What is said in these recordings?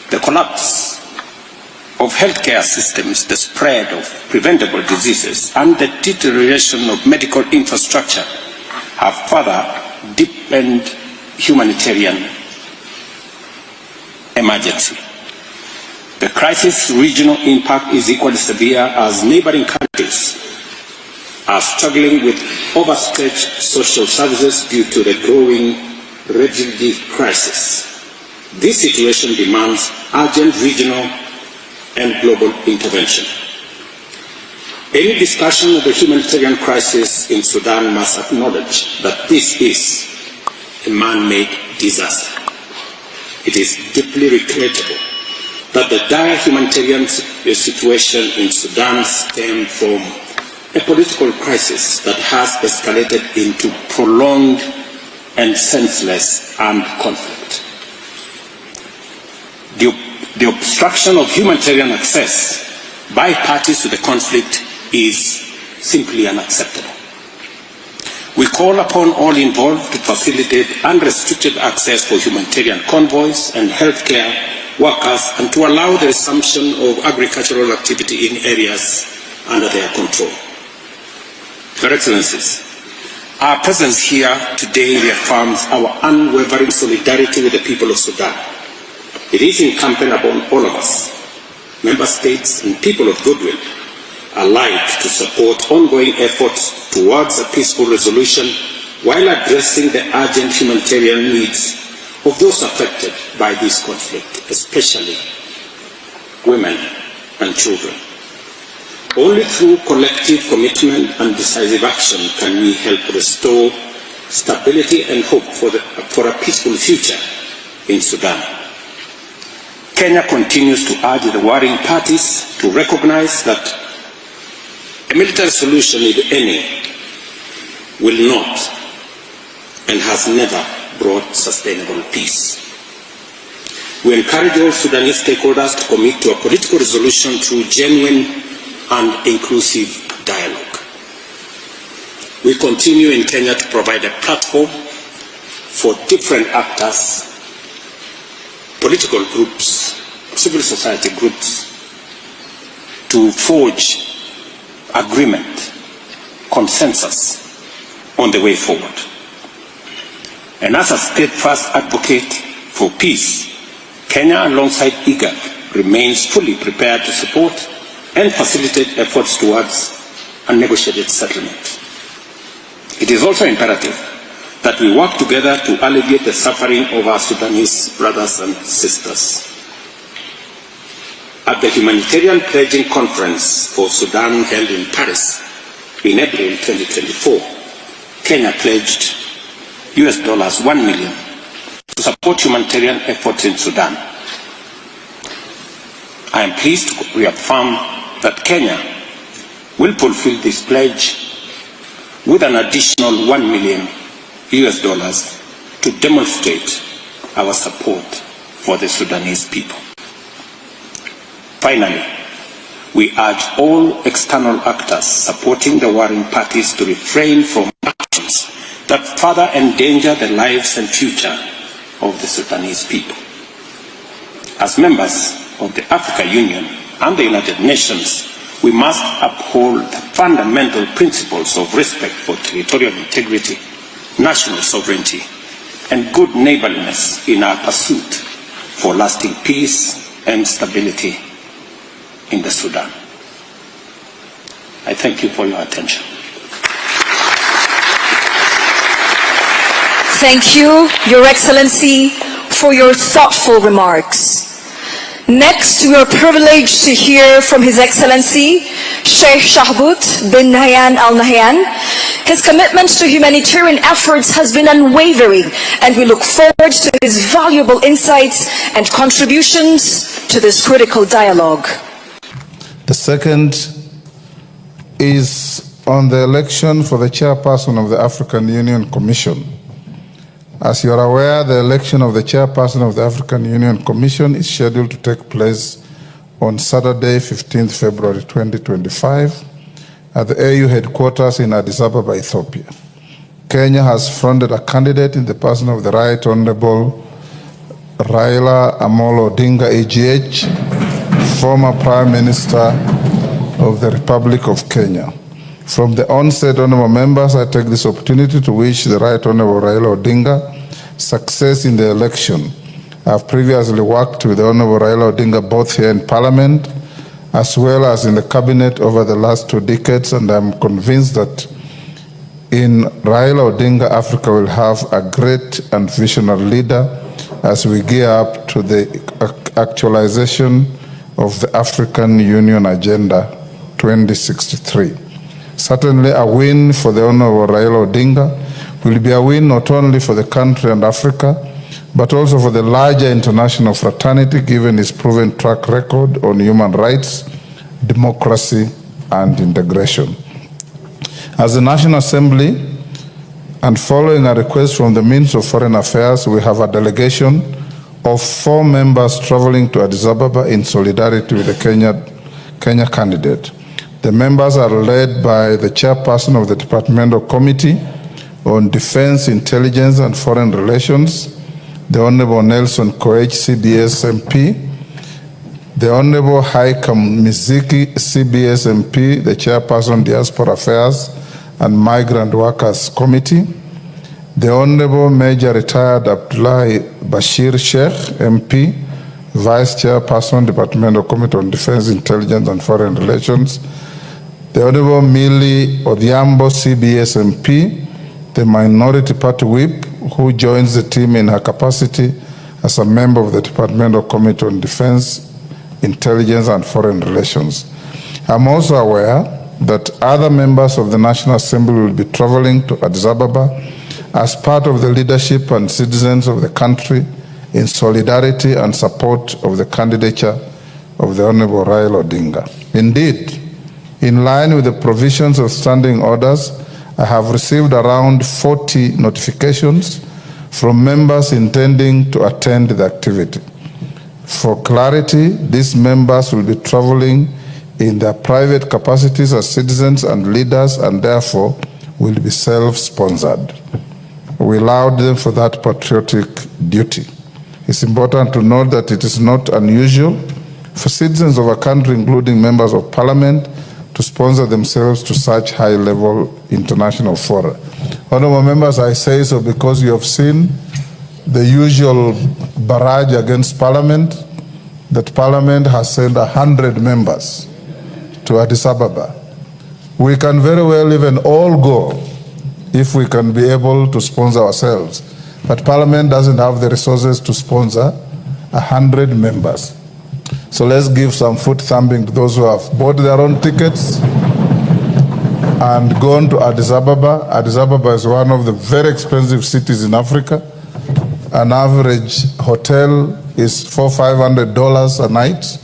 The collapse of healthcare systems, the spread of preventable diseases, and the deterioration of medical infrastructure have further deepened humanitarian emergency. The crisis' regional impact is equally severe as neighboring countries are struggling with overstretched social services due to the growing refugee crisis. This situation demands urgent regional and global intervention. Any discussion of the humanitarian crisis in Sudan must acknowledge that this is a man-made disaster. It is deeply regrettable that the dire humanitarian situation in Sudan stems from a political crisis that has escalated into prolonged and senseless armed conflict. The obstruction of humanitarian access by parties to the conflict is simply unacceptable. We call upon all involved to facilitate unrestricted access for humanitarian convoys and healthcare workers and to allow the resumption of agricultural activity in areas under their control. Your Excellencies, our presence here today reaffirms our unwavering solidarity with the people of Sudan. It is incumbent upon all of us, member states and people of goodwill, alike to support ongoing efforts towards a peaceful resolution while addressing the urgent humanitarian needs of those affected by this conflict, especially women and children. Only through collective commitment and decisive action can we help restore stability and hope for a peaceful future in Sudan. Kenya continues to urge the warring parties to recognize that a military solution, if any, will not and has never brought sustainable peace. We encourage all Sudanese stakeholders to commit to a political resolution through genuine and inclusive dialogue. We continue in Kenya to provide a platform for different actors, political groups, civil society groups, to forge agreement, consensus on the way forward. And as a steadfast advocate for peace, Kenya, alongside IGAD, remains fully prepared to support and facilitate efforts towards a negotiated settlement. It is also imperative that we work together to alleviate the suffering of our Sudanese brothers and sisters. At the Humanitarian Pledging Conference for Sudan held in Paris in April 2024, Kenya pledged $1 million to support humanitarian efforts in Sudan. I am pleased to reaffirm that Kenya will fulfill this pledge with an additional $1 million to demonstrate our support for the Sudanese people. Finally, we urge all external actors supporting the warring parties to refrain from actions that further endanger the lives and future of the Sudanese people. As members of the African Union and the United Nations, we must uphold the fundamental principles of respect for territorial integrity, national sovereignty, and good neighborliness in our pursuit for lasting peace and stability in the Sudan. I thank you for your attention. Thank you, Your Excellency, for your thoughtful remarks. Next, we are privileged to hear from His Excellency Sheikh Shahbout bin Nahyan Al Nahyan. His commitment to humanitarian efforts has been unwavering, and we look forward to his valuable insights and contributions to this critical dialogue. The second is on the election for the chairperson of the African Union Commission. As you are aware, the election of the chairperson of the African Union Commission is scheduled to take place on Saturday, 15th February 2025, at the AU headquarters in Addis Ababa, Ethiopia. Kenya has fronted a candidate in the person of the Right Honorable Raila Amolo Odinga, AGH, former Prime Minister of the Republic of Kenya. From the onset, honorable members, I take this opportunity to wish the Right Honorable Raila Odinga success in the election. I have previously worked with the Honorable Raila Odinga both here in Parliament as well as in the Cabinet over the last 2 decades, and I'm convinced that in Raila Odinga, Africa will have a great and visionary leader as we gear up to the actualization of the African Union Agenda 2063. Certainly a win for the Honorable Raila Odinga will be a win not only for the country and Africa, but also for the larger international fraternity, given his proven track record on human rights, democracy, and integration. As the National Assembly, and following a request from the Minister of Foreign Affairs, we have a delegation of 4 members traveling to Addis Ababa in solidarity with the Kenya candidate. The members are led by the chairperson of the Departmental Committee on Defense, Intelligence and Foreign Relations, the Honorable Nelson Koech, CBS MP, the Honorable Haikam Miziki, CBS MP, the chairperson, Diaspora Affairs and Migrant Workers Committee, the Honorable Major Retired Abdullahi Bashir Sheikh, MP, Vice Chairperson, Departmental Committee on Defense, Intelligence and Foreign Relations, the Honorable Millie Odhiambo, CBS MP, the Minority Party Whip, who joins the team in her capacity as a member of the Departmental Committee on Defense, Intelligence and Foreign Relations. I'm also aware that other members of the National Assembly will be traveling to Addis Ababa as part of the leadership and citizens of the country in solidarity and support of the candidature of the Honorable Raila Odinga. Indeed, in line with the provisions of standing orders, I have received around 40 notifications from members intending to attend the activity. For clarity, these members will be traveling in their private capacities as citizens and leaders, and therefore will be self-sponsored. We allowed them for that patriotic duty. It's important to note that it is not unusual for citizens of a country, including members of parliament, to sponsor themselves to such high-level international fora. Honorable members, I say so because you have seen the usual barrage against Parliament, that Parliament has sent 100 members to Addis Ababa. We can very well even all go if we can be able to sponsor ourselves. But Parliament doesn't have the resources to sponsor 100 members. So let's give some foot thumping to those who have bought their own tickets and gone to Addis Ababa. Addis Ababa is one of the very expensive cities in Africa. An average hotel is $400-500 a night.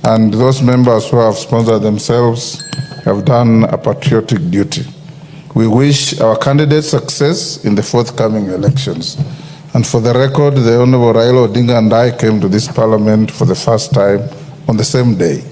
And those members who have sponsored themselves have done a patriotic duty. We wish our candidates success in the forthcoming elections. And for the record, the Honorable Raila Odinga and I came to this parliament for the first time on the same day.